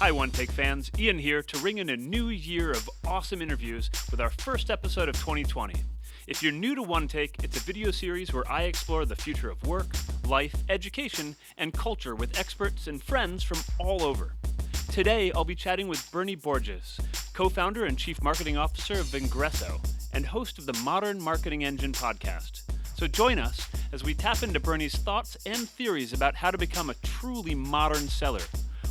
Hi, OneTAKE fans. Ian here to ring in a new year of awesome interviews with our first episode of 2020. If you're new to OneTAKE, it's a video series where I explore the future of work, life, education, and culture with experts and friends from all over. Today, I'll be chatting with Bernie Borges, co-founder and chief marketing officer of Vengreso, and host of the Modern Marketing Engine podcast. So join us as we tap into Bernie's thoughts and theories about how to become a truly modern seller,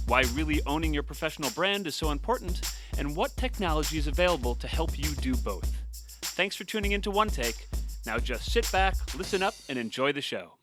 why really owning your professional brand is so important, and what technology is available to help you do both. Thanks for tuning into OneTAKE. Now just sit back, listen up, and enjoy the show.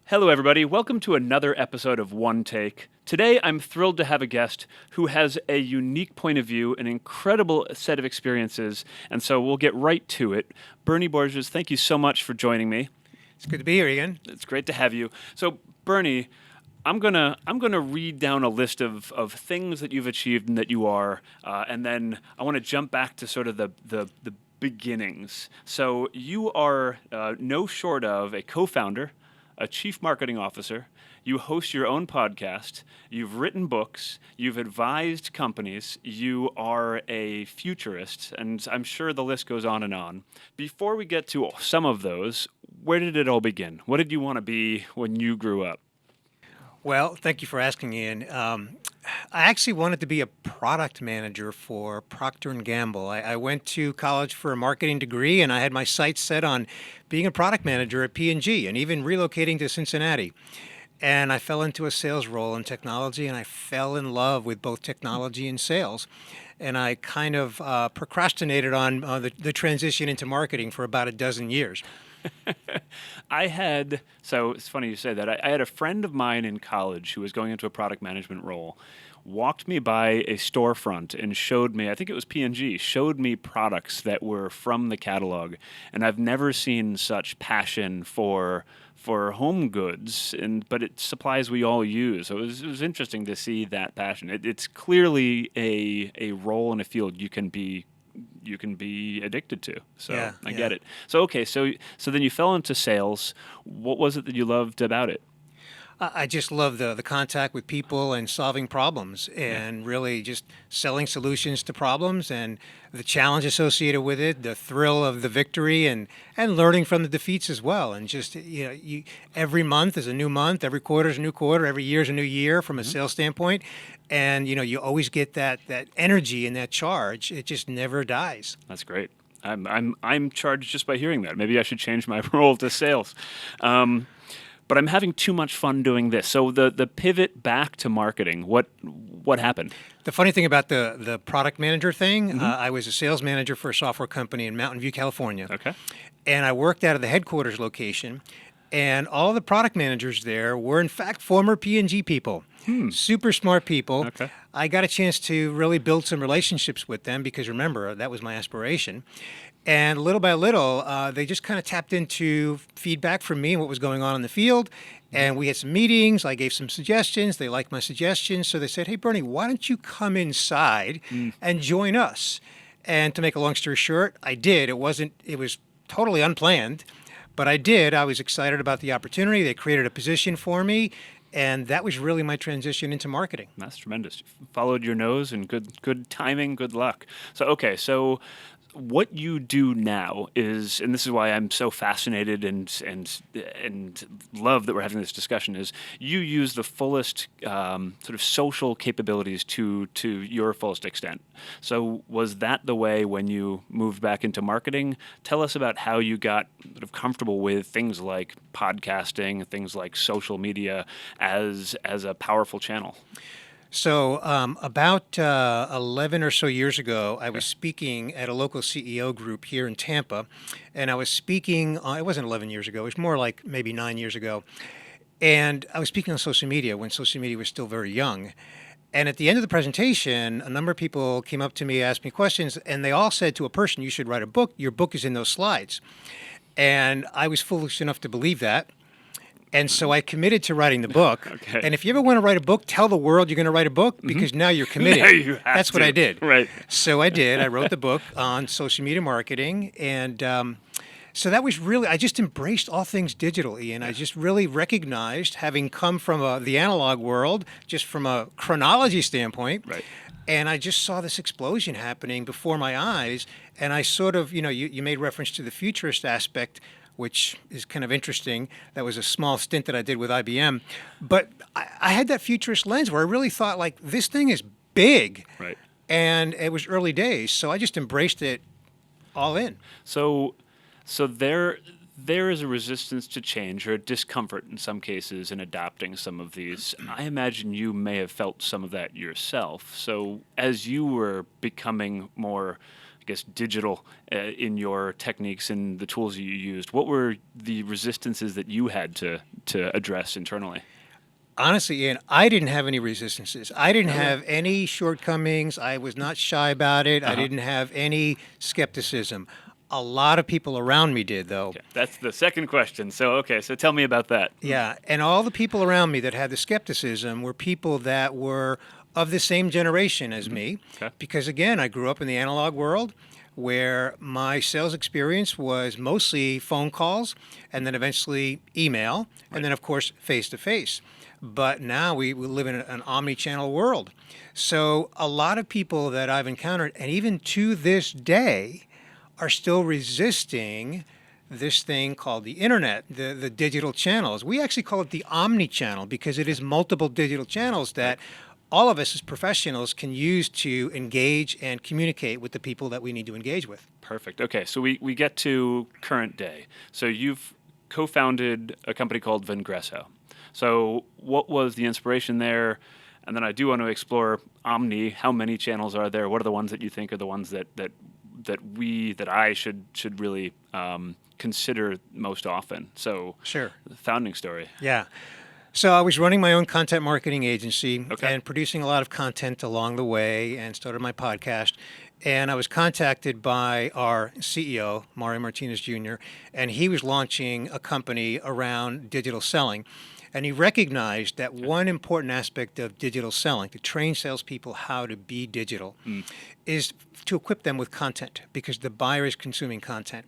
Hello, everybody. Welcome to another episode of OneTAKE. Today, I'm thrilled to have a guest who has a unique point of view, an incredible set of experiences, and so we'll get right to it. Bernie Borges, thank you so much for joining me. It's good to be here again. It's great to have you. So, Bernie, I'm gonna read down a list of things that you've achieved and that you are, and then I want to jump back to sort of the beginnings. So, you are no short of a co-founder, a chief marketing officer. You host your own podcast. You've written books. You've advised companies. You are a futurist, and I'm sure the list goes on and on. Before we get to some of those, where did it all begin? What did you want to be when you grew up? Well, thank you for asking, Ian. I actually wanted to be a product manager for Procter & Gamble. I went to college for a marketing degree, and I had my sights set on being a product manager at P&G and even relocating to Cincinnati. And I fell into a sales role in technology, and I fell in love with both technology and sales. And I kind of procrastinated on the transition into marketing for about a dozen years. So it's funny you say that. I had a friend of mine in college who was going into a product management role, walked me by a storefront and showed me, I think it was P&G, showed me products that were from the catalog. And I've never seen such passion for home goods, but it's supplies we all use. So it was interesting to see that passion. It's clearly a role in a field you can be addicted to. So yeah, I get it. So okay, so then you fell into sales. What was it that you loved about it? I just love the contact with people and solving problems and really just selling solutions to problems and the challenge associated with it, the thrill of the victory and learning from the defeats as well. And just, every month is a new month, every quarter is a new quarter, every year is a new year from a sales standpoint. And, you always get that energy and that charge. It just never dies. That's great. I'm charged just by hearing that. Maybe I should change my role to sales. But I'm having too much fun doing this. So the pivot back to marketing, what happened? The funny thing about the product manager thing, I was a sales manager for a software company in Mountain View, California. Okay. And I worked out of the headquarters location. And all the product managers there were, in fact, former P&G people. Super smart people. Okay. I got a chance to really build some relationships with them because, remember, that was my aspiration. And little by little, they just kind of tapped into feedback from me and what was going on in the field. And we had some meetings. I gave some suggestions. They liked my suggestions. So they said, hey, Bernie, why don't you come inside and join us? And to make a long story short, I did. It was totally unplanned, but I did. I was excited about the opportunity. They created a position for me. And that was really my transition into marketing. That's tremendous. You followed your nose and good timing, good luck. So what you do now is, and this is why I'm so fascinated and love that we're having this discussion, is you use the fullest sort of social capabilities to your fullest extent. So was that the way when you moved back into marketing? Tell us about how you got sort of comfortable with things like podcasting, things like social media as a powerful channel. So about 11 or so years ago, I was speaking at a local CEO group here in Tampa, and I was speaking, it wasn't 11 years ago, it was more like maybe 9 years ago, and I was speaking on social media when social media was still very young. And at the end of the presentation, a number of people came up to me, asked me questions, and they all said to a person, you should write a book, your book is in those slides. And I was foolish enough to believe that. And so I committed to writing the book. Okay. And if you ever want to write a book, tell the world you're going to write a book because now you're committed. Now you have That's what I did. Right. So I did. I wrote the book on social media marketing. And So that was really, I just embraced all things digital, Ian. I just really recognized, having come from the analog world, just from a chronology standpoint, Right. and I just saw this explosion happening before my eyes. And I sort of, you made reference to the futurist aspect, which is kind of interesting. That was a small stint that I did with IBM. But I had that futurist lens where I really thought, like, this thing is big. Right. And it was early days, so I just embraced it all in. So there is a resistance to change or a discomfort in some cases in adopting some of these. I imagine you may have felt some of that yourself. So as you were becoming more, I guess, digital in your techniques and the tools you used, what were the resistances that you had to address internally? Honestly, Ian, I didn't have any resistances. I didn't have any shortcomings. I was not shy about it. I didn't have any skepticism. A lot of people around me did, though. Okay. That's the second question. So tell me about that. Yeah, and all the people around me that had the skepticism were people that were of the same generation as me. Okay. Because, again, I grew up in the analog world where my sales experience was mostly phone calls and then eventually email and then, of course, face-to-face. But now we live in an omni-channel world. So a lot of people that I've encountered, and even to this day, are still resisting this thing called the internet, the digital channels. We actually call it the omni-channel because it is multiple digital channels that all of us as professionals can use to engage and communicate with the people that we need to engage with. Perfect. Okay, so we get to current day. So you've co-founded a company called Vengreso. So what was the inspiration there? And then I do want to explore Omni. How many channels are there? What are the ones that you think are the ones that I should really consider most often? So Sure. The founding story. Yeah. So I was running my own content marketing agency Okay. and producing a lot of content along the way and started my podcast. And I was contacted by our CEO, Mario Martinez Jr., and he was launching a company around digital selling. And he recognized that one important aspect of digital selling, to train salespeople how to be digital, is to equip them with content because the buyer is consuming content.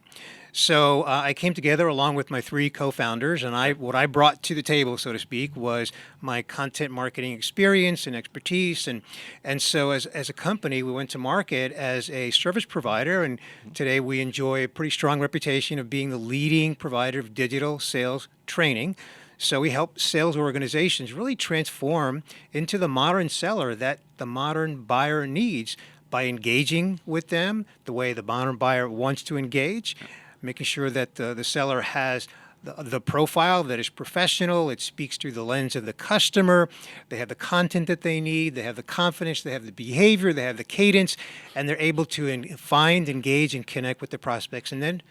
So I came together along with my three co-founders, and what I brought to the table, so to speak, was my content marketing experience and expertise. And so as a company, we went to market as a service provider, and today we enjoy a pretty strong reputation of being the leading provider of digital sales training. So we help sales organizations really transform into the modern seller that the modern buyer needs by engaging with them the way the modern buyer wants to engage, making sure that the seller has the profile that is professional. It speaks through the lens of the customer. They have the content that they need. They have the confidence. They have the behavior. They have the cadence. And they're able to find, engage, and connect with the prospects. And then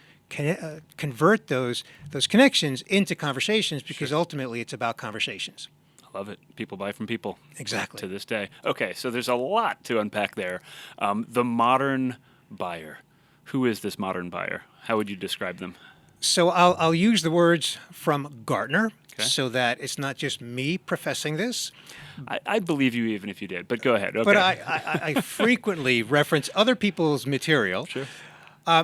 convert those connections into conversations because ultimately it's about conversations. I love it. People buy from people. Exactly. To this day. Okay, so there's a lot to unpack there. The modern buyer. Who is this modern buyer? How would you describe them? So I'll use the words from Gartner so that it's not just me professing this. I believe you even if you did, but go ahead. Okay. But I frequently reference other people's material. Sure.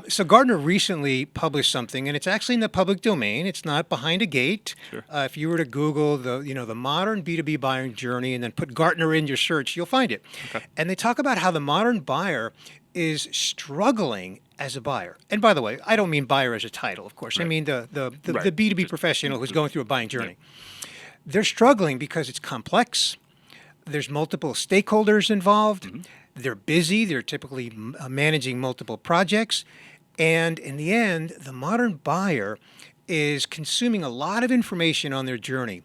So Gartner recently published something, and it's actually in the public domain. It's not behind a gate. Sure. If you were to Google the modern B2B buying journey and then put Gartner in your search, you'll find it. Okay. And they talk about how the modern buyer is struggling as a buyer. And by the way, I don't mean buyer as a title, of course. Right. I mean the Right. B2B professional who's going through a buying journey. They're struggling because it's complex. There's multiple stakeholders involved. They're busy. They're typically managing multiple projects. And in the end, the modern buyer is consuming a lot of information on their journey.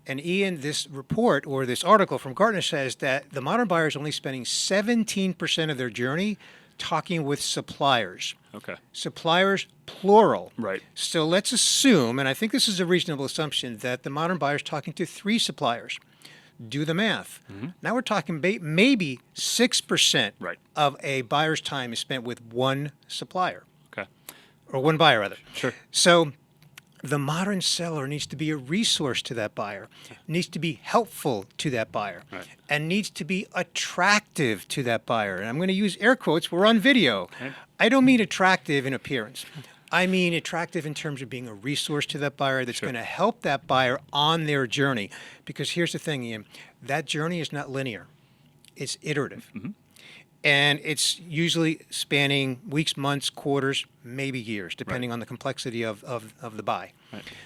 And Ian, this report or this article from Gartner says that the modern buyer is only spending 17% of their journey talking with suppliers. Okay. Suppliers, plural. Right. So let's assume, and I think this is a reasonable assumption, that the modern buyer is talking to 3 suppliers. Do the math. Now we're talking maybe 6% Right. of a buyer's time is spent with one supplier, Okay. or one buyer rather. Sure. So the modern seller needs to be a resource to that buyer, needs to be helpful to that buyer, Right. and needs to be attractive to that buyer. And I'm going to use air quotes. We're on video. Okay. I don't mean attractive in appearance. I mean attractive in terms of being a resource to that buyer that's going to help that buyer on their journey. Because here's the thing, Ian, that journey is not linear. It's iterative. And it's usually spanning weeks, months, quarters, maybe years, depending on the complexity of the buy.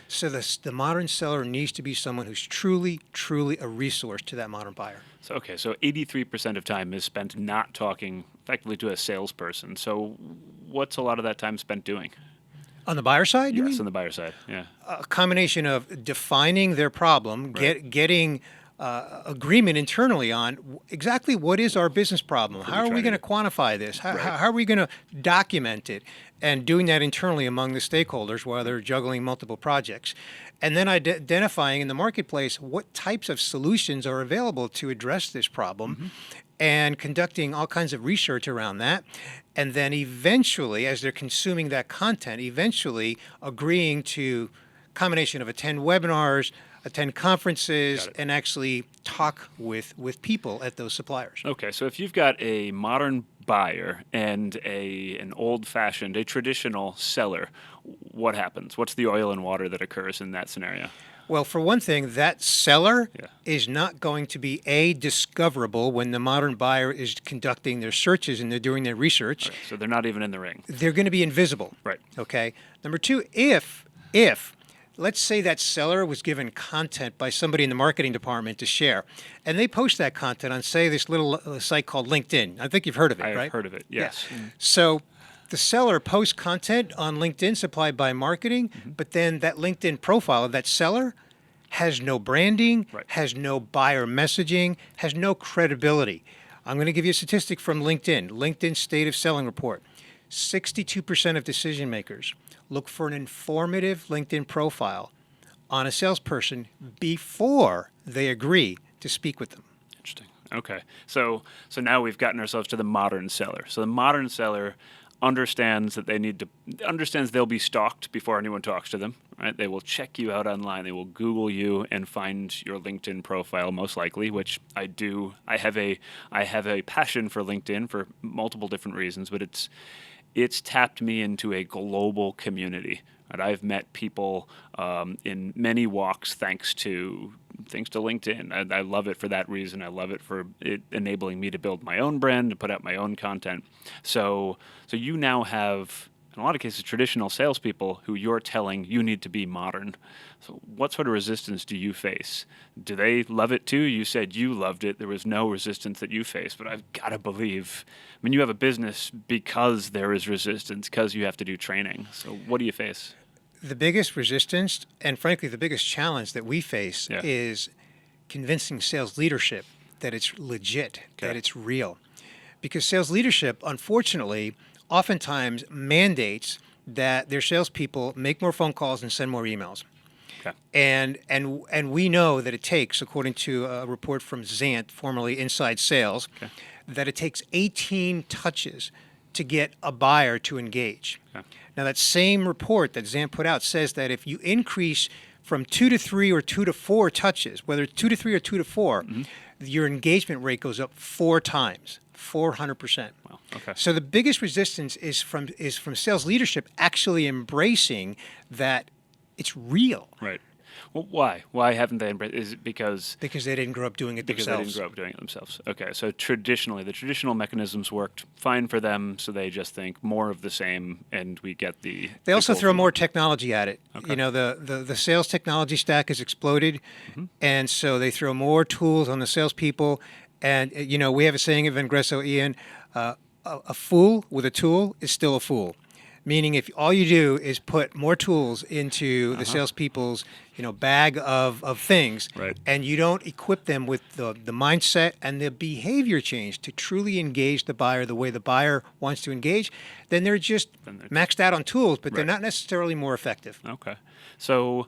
So the modern seller needs to be someone who's truly, truly a resource to that modern buyer. So, okay, so 83% of time is spent not talking effectively to a salesperson. So what's a lot of that time spent doing? On the buyer side, you mean? Yes, on the buyer side, yeah. A combination of defining their problem, getting agreement internally on exactly what is our business problem. How are we going to quantify this? How are we going to document it? And doing that internally among the stakeholders while they're juggling multiple projects. And then identifying in the marketplace what types of solutions are available to address this problem and conducting all kinds of research around that. And then eventually, as they're consuming that content, eventually agreeing to a combination of attend webinars, attend conferences, and actually talk with people at those suppliers. Okay, so if you've got a modern buyer and an old-fashioned, a traditional seller, what happens? What's the oil and water that occurs in that scenario? Well, for one thing, that seller is not going to be discoverable when the modern buyer is conducting their searches and they're doing their research. Okay, so they're not even in the ring. They're going to be invisible. Right. Okay. Number two, if let's say that seller was given content by somebody in the marketing department to share, and they post that content on, say, this little site called LinkedIn. I think you've heard of it, right? I've heard of it, yes. Yeah. So the seller posts content on LinkedIn supplied by marketing, but then that LinkedIn profile of that seller has no branding, has no buyer messaging, has no credibility. I'm going to give you a statistic from LinkedIn State of Selling Report. 62% of decision makers look for an informative LinkedIn profile on a salesperson before they agree to speak with them. Interesting. Okay. So now we've gotten ourselves to the modern seller. So the modern seller understands that they'll be stalked before anyone talks to them, right? They will check you out online. They will Google you and find your LinkedIn profile, most likely, which I do. I have a passion for LinkedIn for multiple different reasons, but it's tapped me into a global community. And I've met people in many walks thanks to LinkedIn. I love it for that reason. I love it for it enabling me to build my own brand, to put out my own content. So you now have, in a lot of cases, traditional salespeople who you're telling you need to be modern. So what sort of resistance do you face? Do they love it too? You said you loved it. There was no resistance that you faced, but I've got to believe, you have a business because there is resistance, because you have to do training. So what do you face? The biggest resistance, and frankly, the biggest challenge that we face is convincing sales leadership that it's legit, that it's real. Because sales leadership, unfortunately, oftentimes mandates that their salespeople make more phone calls and send more emails. Okay. And we know that it takes, according to a report from Zant, formerly Inside Sales, that it takes 18 touches to get a buyer to engage. Okay. Now, that same report that Zant put out says that if you increase from 2 to 3 or 2 to 4 touches, whether it's 2 to 3 or 2 to 4, your engagement rate goes up 4 times, 400%. Wow. Okay. So the biggest resistance is from sales leadership actually embracing that it's real. Right. Well, why? Why haven't they embraced? Is it because they didn't grow up doing it themselves? Because they didn't grow up doing it themselves. Okay, so traditionally, the traditional mechanisms worked fine for them, so they just think more of the same, and we get the. They also throw more technology at it. Okay. The sales technology stack has exploded, and so they throw more tools on the salespeople. And we have a saying at Vengreso, Ian, a fool with a tool is still a fool. Meaning, if all you do is put more tools into the salespeople's, bag of things, and you don't equip them with the mindset and the behavior change to truly engage the buyer the way the buyer wants to engage, then they're just maxed out on tools, but they're not necessarily more effective. Okay. So,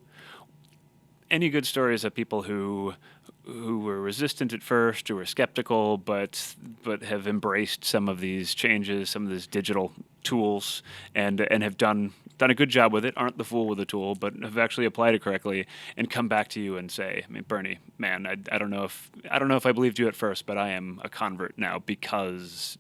any good stories of people who were resistant at first, who were skeptical, but have embraced some of these changes, some of these digital tools, and have done a good job with it, aren't the fool with the tool, but have actually applied it correctly, and come back to you and say, Bernie, man, I don't know if I believed you at first, but I am a convert now because ...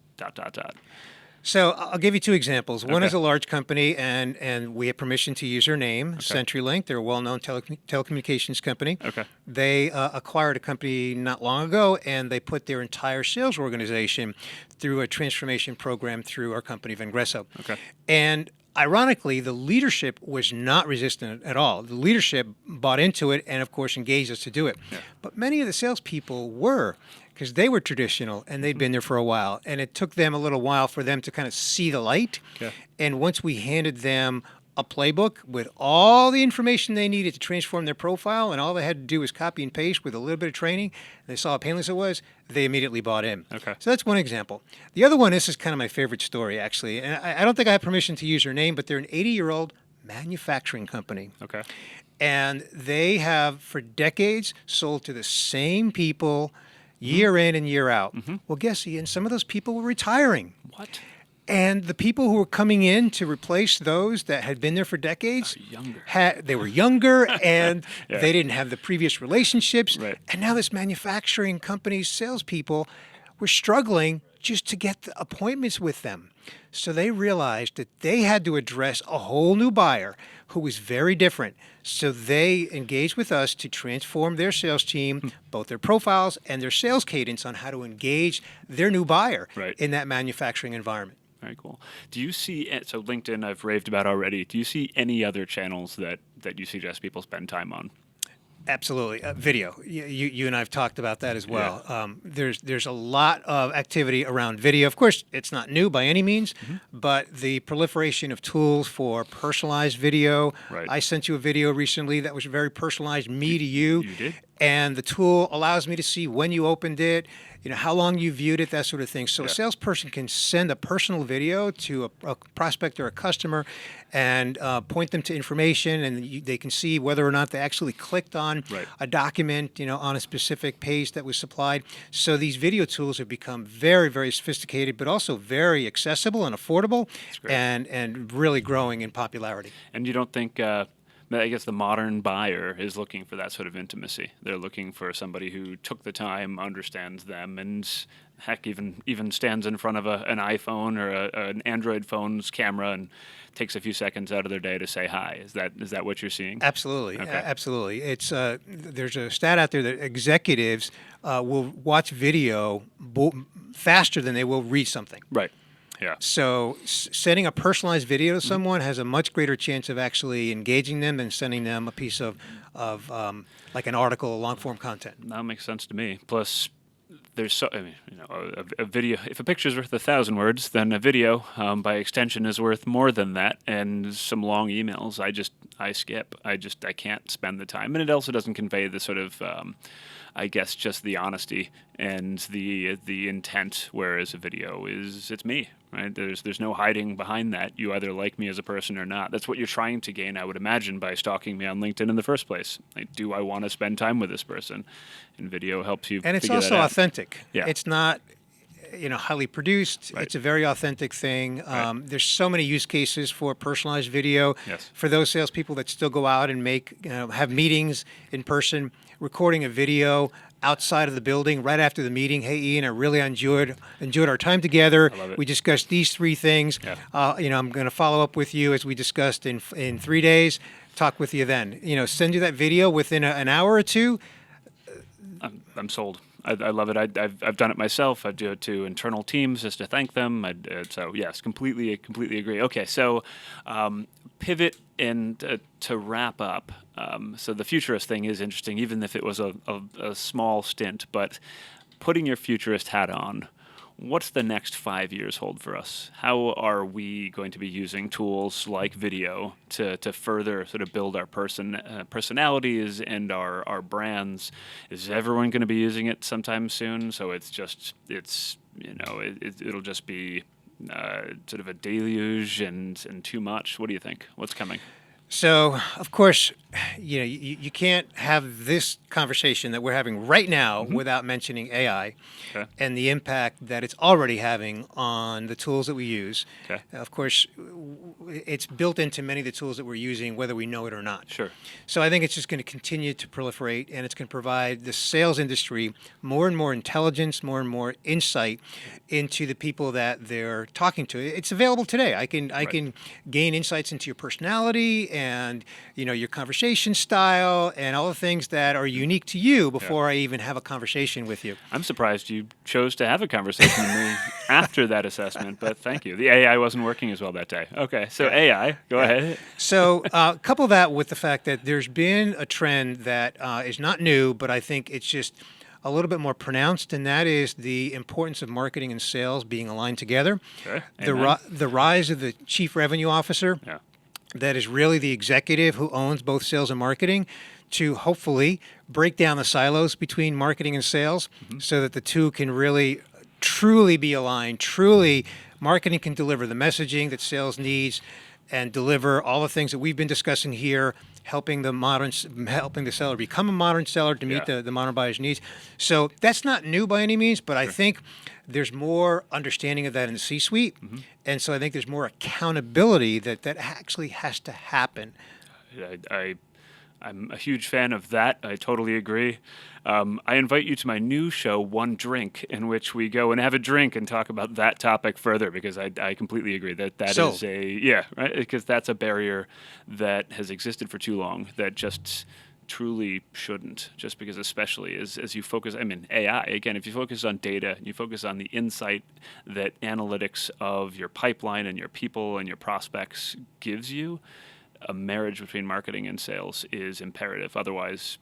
So I'll give you two examples. One Okay. is a large company, and we have permission to use their name, CenturyLink. They're a well-known telecommunications company. Okay. They acquired a company not long ago, and they put their entire sales organization through a transformation program through our company, Vengreso. Okay. And ironically, the leadership was not resistant at all. The leadership bought into it and, of course, engaged us to do it. Yeah. But many of the salespeople were, because they were traditional and they'd been there for a while. And it took them a little while for them to kind of see the light. Okay. And once we handed them a playbook with all the information they needed to transform their profile, and all they had to do was copy and paste with a little bit of training, and they saw how painless it was, they immediately bought in. Okay. So that's one example. The other one, this is kind of my favorite story, actually. And I don't think I have permission to use their name, but they're an 80-year-old manufacturing company. Okay. And they have, for decades, sold to the same people year in and year out. Well, guess, Ian, some of those people were retiring. What? And the people who were coming in to replace those that had been there for decades, Younger. they were younger and Yeah. they didn't have the previous relationships. Right. And now this manufacturing company's salespeople were struggling just to get the appointments with them. So they realized that they had to address a whole new buyer who was very different. So they engaged with us to transform their sales team, both their profiles and their sales cadence on how to engage their new buyer Right. in that manufacturing environment. Very cool. Do you see, so LinkedIn I've raved about already. Do you see any other channels that you suggest people spend time on? Absolutely. Video. You and I have talked about that as well. There's a lot of activity around video. Of course, it's not new by any means, but the proliferation of tools for personalized video. Right. I sent you a video recently that was very personalized, me to you. You did? And the tool allows me to see when you opened it, how long you viewed it, that sort of thing. So a salesperson can send a personal video to a prospect or a customer and point them to information, and they can see whether or not they actually clicked on a document, on a specific page that was supplied. So these video tools have become very, very sophisticated, but also very accessible and affordable, and really growing in popularity. And you don't think, I guess the modern buyer is looking for that sort of intimacy. They're looking for somebody who took the time, understands them, and heck, even stands in front of an iPhone or an Android phone's camera and takes a few seconds out of their day to say hi. Is that what you're seeing? Absolutely, Okay. absolutely. It's there's a stat out there that executives will watch video faster than they will read something. Right. Yeah. So sending a personalized video to someone has a much greater chance of actually engaging them than sending them a piece of like an article, long form content. That makes sense to me. Plus, there's a video. If a picture is worth 1,000 words, then a video, by extension, is worth more than that. And some long emails, I skip. I can't spend the time, and it also doesn't convey the sort of, I guess, just the honesty and the intent. Whereas a video it's me, right? There's no hiding behind that. You either like me as a person or not. That's what you're trying to gain, I would imagine, by stalking me on LinkedIn in the first place. Like, do I want to spend time with this person? And video helps you. And it's figure also that out. authentic. Yeah. It's not highly produced. Right. It's a very authentic thing. Right. There's so many use cases for personalized video. Yes. For those salespeople that still go out and have meetings in person, recording a video outside of the building right after the meeting. Hey, Ian, I really enjoyed our time together. I love it. We discussed these three things. Yeah. I'm going to follow up with you as we discussed in 3 days. Talk with you then. Send you that video within an hour or two. I'm sold. I love it. I've done it myself. I do it to internal teams just to thank them. So yes, completely agree. Okay, so pivot and to wrap up. So the futurist thing is interesting, even if it was a small stint. But putting your futurist hat on, what's the next 5 years hold for us? How are we going to be using tools like video to further sort of build our personalities and our brands? Is everyone going to be using it sometime soon? So it'll just be sort of a deluge and too much. What do you think? What's coming? So, of course, you can't have this conversation that we're having right now without mentioning AI Okay. and the impact that it's already having on the tools that we use. Okay. Of course, it's built into many of the tools that we're using, whether we know it or not. Sure. So I think it's just going to continue to proliferate, and it's going to provide the sales industry more and more intelligence, more and more insight into the people that they're talking to. It's available today. I can gain insights into your personality and your conversation style and all the things that are unique to you before I even have a conversation with you. I'm surprised you chose to have a conversation with me after that assessment, but thank you. The AI wasn't working as well that day. Okay, so AI, go ahead. So couple that with the fact that there's been a trend that is not new, but I think it's just a little bit more pronounced, and that is the importance of marketing and sales being aligned together. Okay. The rise of the chief revenue officer, Yeah. that is really the executive who owns both sales and marketing, to hopefully break down the silos between marketing and sales so that the two can really truly be aligned. Truly, marketing can deliver the messaging that sales needs and deliver all the things that we've been discussing here, helping the seller become a modern seller to meet the modern buyer's needs. So that's not new by any means, but I think there's more understanding of that in the C-suite. And so I think there's more accountability that actually has to happen. I'm a huge fan of that. I totally agree. I invite you to my new show, One Drink, in which we go and have a drink and talk about that topic further, because I completely agree that is right? Because that's a barrier that has existed for too long that just truly shouldn't, just because especially as you focus, AI, again, if you focus on data, you focus on the insight that analytics of your pipeline and your people and your prospects gives you, a marriage between marketing and sales is imperative. Otherwise,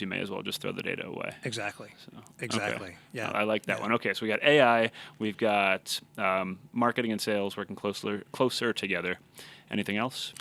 you may as well just throw the data away. Exactly. So, exactly. Okay. Yeah. I like that one. Okay, so we got AI, we've got marketing and sales working closer together. Anything else?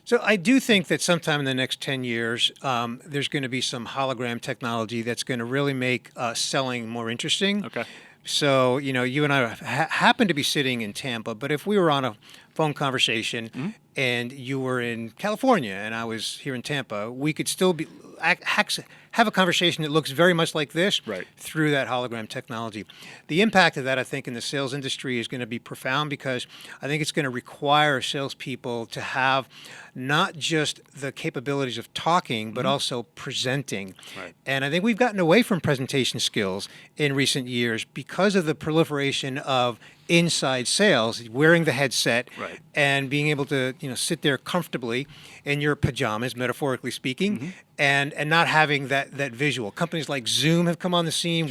So I do think that sometime in the next 10 years, there's going to be some hologram technology that's going to really make selling more interesting. Okay. So, you and I happen to be sitting in Tampa, but if we were on a phone conversation and you were in California and I was here in Tampa, we could still have a conversation that looks very much like this through that hologram technology. The impact of that, I think, in the sales industry is going to be profound, because I think it's going to require salespeople to have not just the capabilities of talking, but also presenting. Right. And I think we've gotten away from presentation skills in recent years because of the proliferation of inside sales, wearing the headset and being able to sit there comfortably in your pajamas, metaphorically speaking, and not having that visual. Companies like Zoom have come on the scene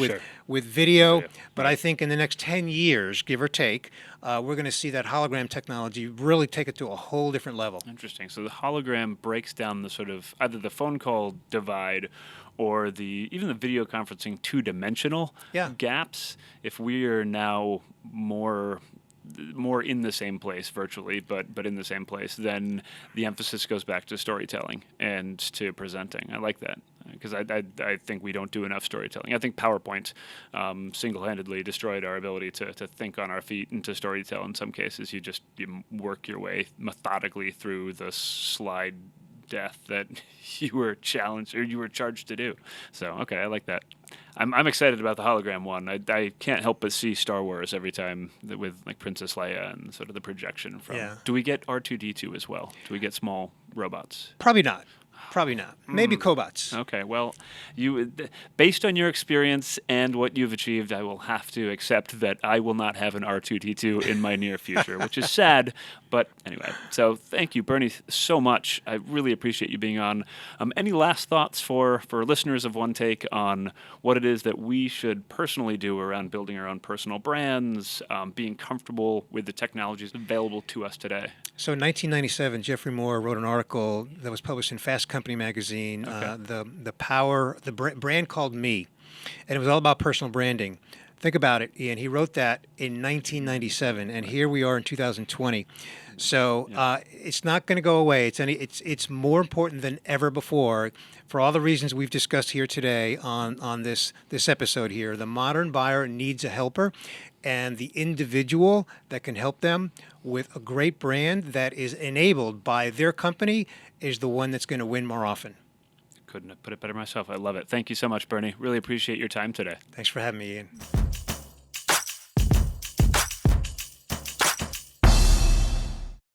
with video, but I think in the next 10 years, give or take, we're going to see that hologram technology really take it to a whole different level. Interesting. So the hologram breaks down the sort of either the phone call divide or even the video conferencing two-dimensional gaps. If we are now more in the same place virtually, but in the same place, then the emphasis goes back to storytelling and to presenting. I like that, because I think we don't do enough storytelling. I think PowerPoint single-handedly destroyed our ability to think on our feet and to storytell. In some cases, you work your way methodically through the slide death that you were challenged or you were charged to do. So, okay, I like that. I'm excited about the hologram one. I can't help but see Star Wars every time with like Princess Leia and sort of the projection from. Yeah. Do we get R2-D2 as well? Do we get small robots? Probably not. Probably not. Maybe cobots. Okay. Well, based on your experience and what you've achieved, I will have to accept that I will not have an R2-D2 in my near future, which is sad. But anyway, so thank you, Bernie, so much. I really appreciate you being on. Any last thoughts for listeners of OneTAKE on what it is that we should personally do around building our own personal brands, being comfortable with the technologies available to us today? So in 1997, Jeffrey Moore wrote an article that was published in Fast Company magazine, the brand called Me, and it was all about personal branding. Think about it, Ian. He wrote that in 1997, and here we are in 2020. So it's not going to go away. It's more important than ever before, for all the reasons we've discussed here today on this episode here. The modern buyer needs a helper, and the individual that can help them with a great brand that is enabled by their company is the one that's going to win more often. Couldn't have put it better myself. I love it. Thank you so much, Bernie. Really appreciate your time today. Thanks for having me, Ian.